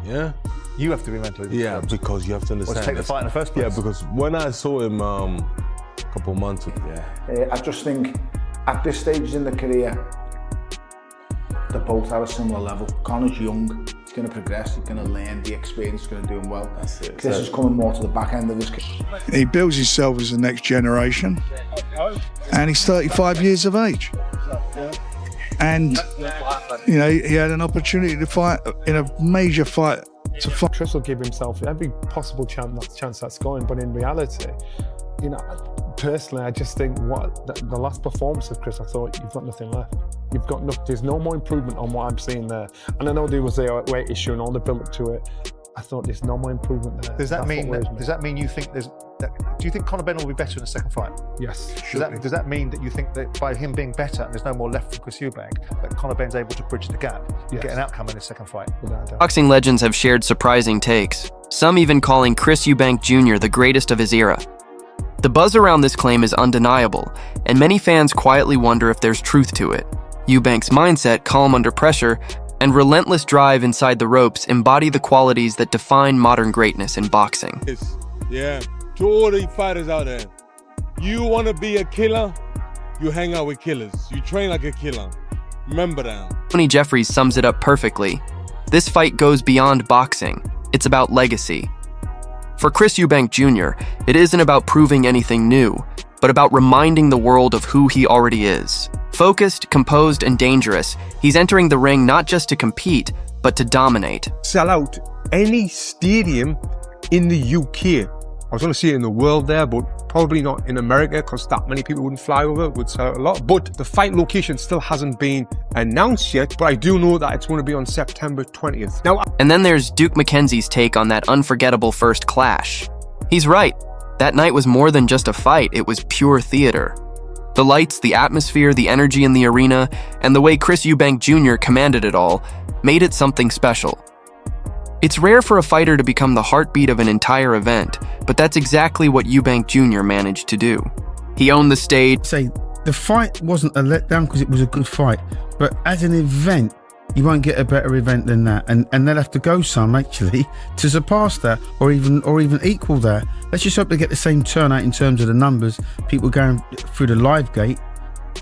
Yeah? You have to be mentally Yeah, because you have to understand. Or take the fight in the first place. Yeah, because when I saw him a couple months ago, I just think at this stage in the career, they're both at a similar level. Conor's young, he's going to progress, he's going to learn, the experience is going to do him well. That's it. This is coming more to the back end of his career. He builds himself as the next generation, and he's 35 years of age. And, you know, he had an opportunity to fight in a major fight. Chris will give himself every possible chance that's going, but in reality, you know, personally, I just think the last performance of Chris, I thought you've got nothing left. You've got there's no more improvement on what I'm seeing there. And I know there was a weight issue and all the build up to it. I thought there's no more improvement there. Does that mean you think do you think Conor Benn will be better in the second fight? Yes. Does that mean that you think that by him being better and there's no more left for Chris Eubank, that Conor Benn's able to bridge the gap and get an outcome in his second fight? Boxing legends have shared surprising takes, some even calling Chris Eubank Jr. the greatest of his era. The buzz around this claim is undeniable, and many fans quietly wonder if there's truth to it. Eubank's mindset, calm under pressure, and relentless drive inside the ropes embody the qualities that define modern greatness in boxing. Yeah, to all the fighters out there, you want to be a killer, you hang out with killers. You train like a killer. Remember that. Tony Jeffries sums it up perfectly. This fight goes beyond boxing. It's about legacy. For Chris Eubank Jr., it isn't about proving anything new, but about reminding the world of who he already is. Focused, composed, and dangerous, he's entering the ring not just to compete, but to dominate. Sell out any stadium in the UK. I was going to see it in the world there, but probably not in America because that many people wouldn't fly over, it would sell out a lot. But the fight location still hasn't been announced yet, but I do know that it's going to be on September 20th. Now, and then there's Duke McKenzie's take on that unforgettable first clash. He's right. That night was more than just a fight, it was pure theater. The lights, the atmosphere, the energy in the arena, and the way Chris Eubank Jr. commanded it all made it something special. It's rare for a fighter to become the heartbeat of an entire event, but that's exactly what Eubank Jr. managed to do. He owned the stage. Say, the fight wasn't a letdown because it was a good fight, but as an event, you won't get a better event than that, and they'll have to go some actually to surpass that, or even equal that. Let's just hope they get the same turnout in terms of the numbers, people going through the live gate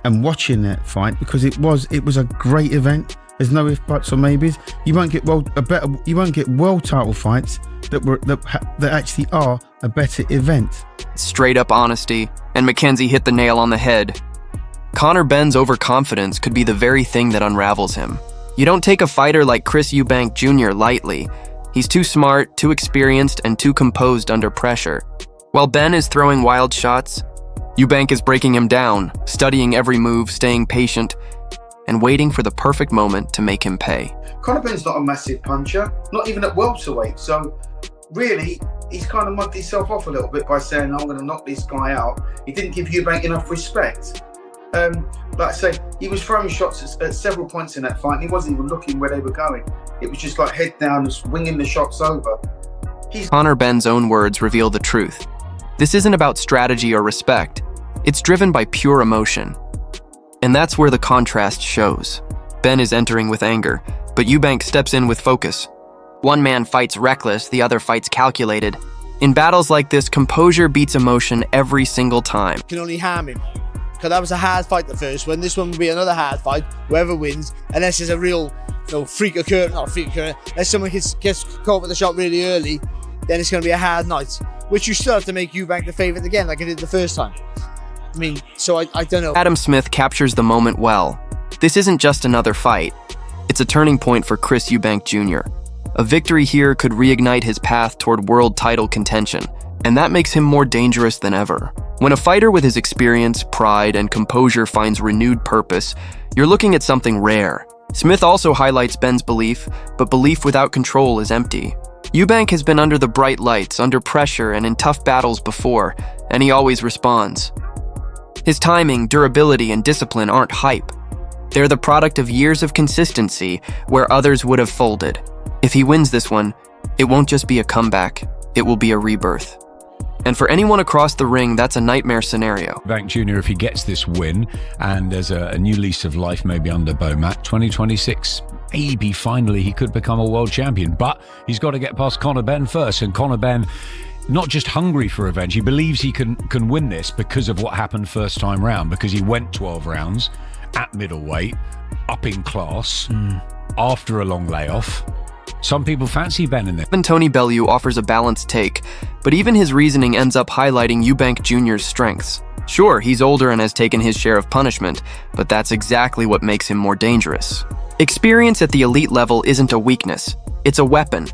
and watching that fight, because it was a great event. There's no ifs, buts, or maybes. You won't get world title fights that actually are a better event. Straight up honesty, and McKenzie hit the nail on the head. Conor Benn's overconfidence could be the very thing that unravels him. You don't take a fighter like Chris Eubank Jr. lightly. He's too smart, too experienced, and too composed under pressure. While Benn is throwing wild shots, Eubank is breaking him down, studying every move, staying patient, and waiting for the perfect moment to make him pay. Conor Benn's not a massive puncher, not even at welterweight, so really, he's kind of mugged himself off a little bit by saying, I'm going to knock this guy out. He didn't give Eubank enough respect. Like I say, he was throwing shots at several points in that fight, and he wasn't even looking where they were going. It was just like head down, just winging the shots over. Conor Benn's own words reveal the truth. This isn't about strategy or respect. It's driven by pure emotion. And that's where the contrast shows. Benn is entering with anger, but Eubank steps in with focus. One man fights reckless, the other fights calculated. In battles like this, composure beats emotion every single time. Can only harm him. Because that was a hard fight, the first one. This one will be another hard fight, whoever wins, unless there's a real freak occurrence, not a freak occurrence, unless someone gets caught with the shot really early, then it's going to be a hard night, which you still have to make Eubank the favourite again, like I did the first time. I mean, so I don't know. Adam Smith captures the moment well. This isn't just another fight. It's a turning point for Chris Eubank Jr. A victory here could reignite his path toward world title contention, and that makes him more dangerous than ever. When a fighter with his experience, pride, and composure finds renewed purpose, you're looking at something rare. Smith also highlights Benn's belief, but belief without control is empty. Eubank has been under the bright lights, under pressure, and in tough battles before, and he always responds. His timing, durability, and discipline aren't hype. They're the product of years of consistency where others would have folded. If he wins this one, it won't just be a comeback, it will be a rebirth. And for anyone across the ring, that's a nightmare scenario. Eubank Jr., if he gets this win and there's a new lease of life maybe under Beaumat, 2026, maybe finally he could become a world champion. But he's got to get past Conor Benn first. And Conor Benn, not just hungry for revenge, he believes he can win this because of what happened first time round, because he went 12 rounds at middleweight, up in class, after a long layoff. Some people fancy Ben in there. Tony Bellew offers a balanced take, but even his reasoning ends up highlighting Eubank Jr.'s strengths. Sure, he's older and has taken his share of punishment, but that's exactly what makes him more dangerous. Experience at the elite level isn't a weakness, it's a weapon.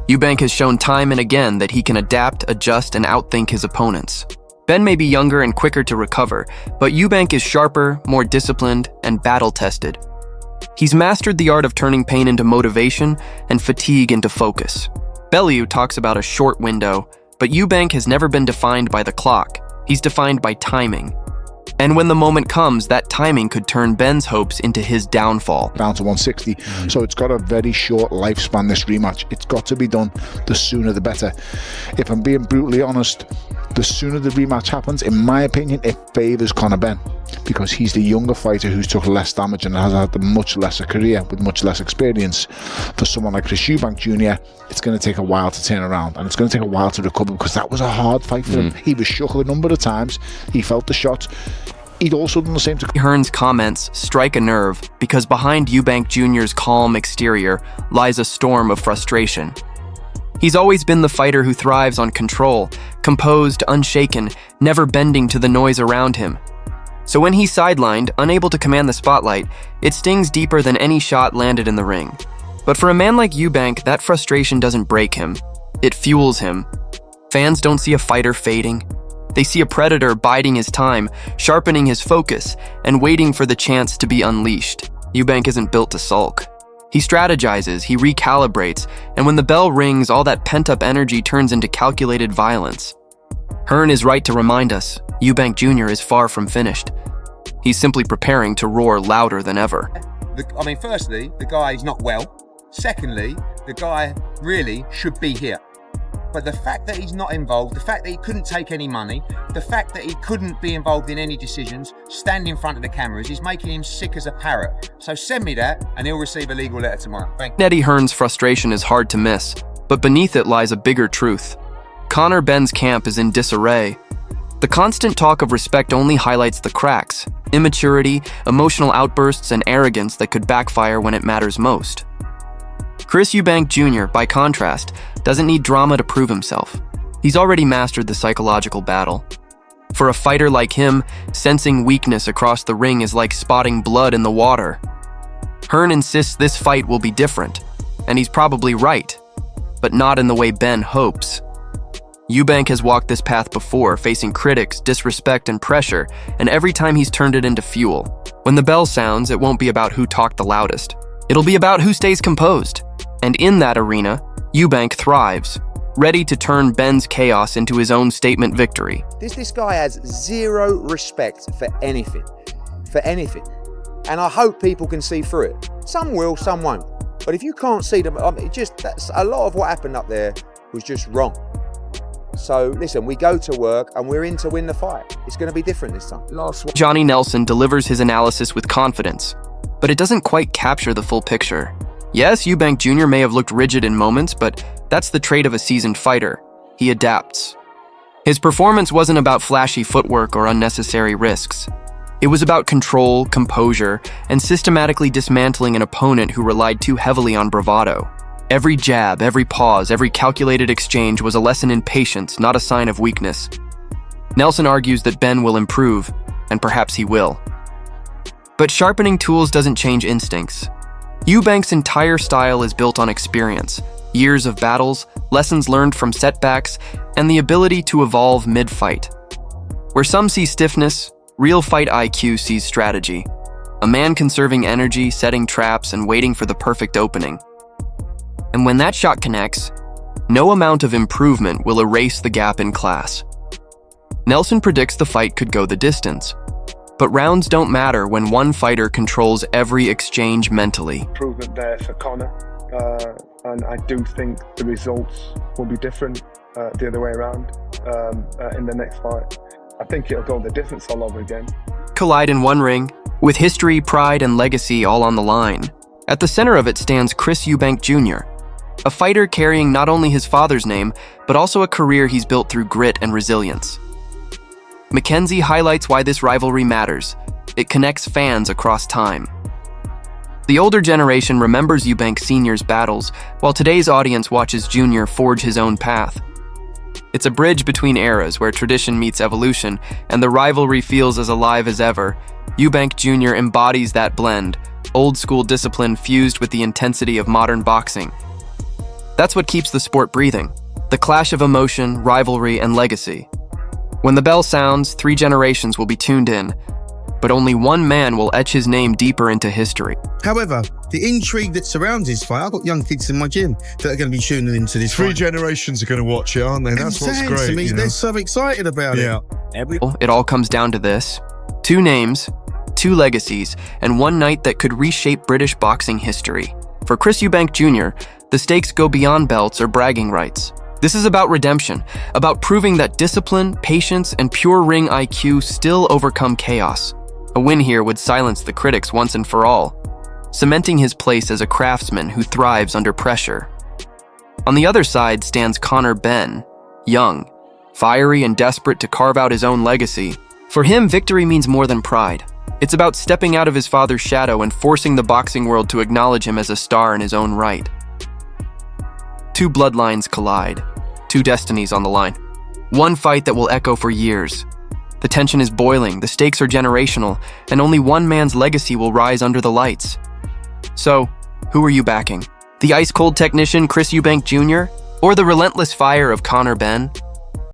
Eubank has shown time and again that he can adapt, adjust, and outthink his opponents. Ben may be younger and quicker to recover, but Eubank is sharper, more disciplined, and battle-tested. He's mastered the art of turning pain into motivation and fatigue into focus. Bellew talks about a short window, but Eubank has never been defined by the clock. He's defined by timing. And when the moment comes, that timing could turn Ben's hopes into his downfall. Down to 160. So it's got a very short lifespan, this rematch. It's got to be done the sooner the better. If I'm being brutally honest, the sooner the rematch happens, in my opinion, it favours Conor Benn, because he's the younger fighter who's took less damage and has had a much lesser career with much less experience. For someone like Chris Eubank Jr., it's going to take a while to turn around, and it's going to take a while to recover, because that was a hard fight for him. He was shook a number of times. He felt the shot. He'd also done the same to Hearn's comments strike a nerve, because behind Eubank Jr.'s calm exterior lies a storm of frustration. He's always been the fighter who thrives on control, composed, unshaken, never bending to the noise around him. So when he's sidelined, unable to command the spotlight, it stings deeper than any shot landed in the ring. But for a man like Eubank, that frustration doesn't break him. It fuels him. Fans don't see a fighter fading. They see a predator biding his time, sharpening his focus, and waiting for the chance to be unleashed. Eubank isn't built to sulk. He strategizes, he recalibrates, and when the bell rings, all that pent-up energy turns into calculated violence. Hearn is right to remind us, Eubank Jr. is far from finished. He's simply preparing to roar louder than ever. Firstly, the guy is not well. Secondly, the guy really should be here. But the fact that he's not involved, the fact that he couldn't take any money, the fact that he couldn't be involved in any decisions, stand in front of the cameras, is making him sick as a parrot. So send me that and he'll receive a legal letter tomorrow. Thank you. Eddie Hearn's frustration is hard to miss, but beneath it lies a bigger truth. Conor Benn's camp is in disarray. The constant talk of respect only highlights the cracks, immaturity, emotional outbursts, and arrogance that could backfire when it matters most. Chris Eubank Jr., by contrast, doesn't need drama to prove himself. He's already mastered the psychological battle. For a fighter like him, sensing weakness across the ring is like spotting blood in the water. Hearn insists this fight will be different, and he's probably right, but not in the way Ben hopes. Eubank has walked this path before, facing critics, disrespect, and pressure, and every time he's turned it into fuel. When the bell sounds, it won't be about who talked the loudest. It'll be about who stays composed. And in that arena, Eubank thrives, ready to turn Ben's chaos into his own statement victory. This guy has zero respect for anything. And I hope people can see through it. Some will, some won't. But if you can't see them, that's a lot of what happened up there was just wrong. So listen, we go to work and we're in to win the fight. It's going to be different this time. Johnny Nelson delivers his analysis with confidence, but it doesn't quite capture the full picture. Yes, Eubank Jr. may have looked rigid in moments, but that's the trait of a seasoned fighter. He adapts. His performance wasn't about flashy footwork or unnecessary risks. It was about control, composure, and systematically dismantling an opponent who relied too heavily on bravado. Every jab, every pause, every calculated exchange was a lesson in patience, not a sign of weakness. Nelson argues that Ben will improve, and perhaps he will. But sharpening tools doesn't change instincts. Eubank's entire style is built on experience, years of battles, lessons learned from setbacks, and the ability to evolve mid-fight. Where some see stiffness, real fight IQ sees strategy. A man conserving energy, setting traps, and waiting for the perfect opening. And when that shot connects, no amount of improvement will erase the gap in class. Nelson predicts the fight could go the distance. But rounds don't matter when one fighter controls every exchange mentally. Improvement there for Conor, and I do think the results will be different the other way around. in the next fight. I think it'll go the distance all over again. Collide in one ring, with history, pride, and legacy all on the line. At the center of it stands Chris Eubank Jr., a fighter carrying not only his father's name, but also a career he's built through grit and resilience. Mackenzie highlights why this rivalry matters. It connects fans across time. The older generation remembers Eubank Sr.'s battles, while today's audience watches Jr. forge his own path. It's a bridge between eras where tradition meets evolution, and the rivalry feels as alive as ever. Eubank Jr. embodies that blend, old-school discipline fused with the intensity of modern boxing. That's what keeps the sport breathing, the clash of emotion, rivalry, and legacy. When the bell sounds, 3 generations will be tuned in, but only one man will etch his name deeper into history. However, the intrigue that surrounds this fight, I've got young kids in my gym that are going to be tuning into this 3 fight. generations are going to watch it, aren't they? That's what's great. To me, you know? they're so excited about it. It all comes down to this: 2 names, 2 legacies, and one night that could reshape British boxing history. For Chris Eubank Jr., the stakes go beyond belts or bragging rights. This is about redemption, about proving that discipline, patience, and pure ring IQ still overcome chaos. A win here would silence the critics once and for all, cementing his place as a craftsman who thrives under pressure. On the other side stands Conor Benn, young, fiery, and desperate to carve out his own legacy. For him, victory means more than pride. It's about stepping out of his father's shadow and forcing the boxing world to acknowledge him as a star in his own right. 2 bloodlines collide, 2 destinies on the line. One fight that will echo for years. The tension is boiling, the stakes are generational, and only one man's legacy will rise under the lights. So, who are you backing? The ice-cold technician Chris Eubank Jr., or the relentless fire of Conor Benn?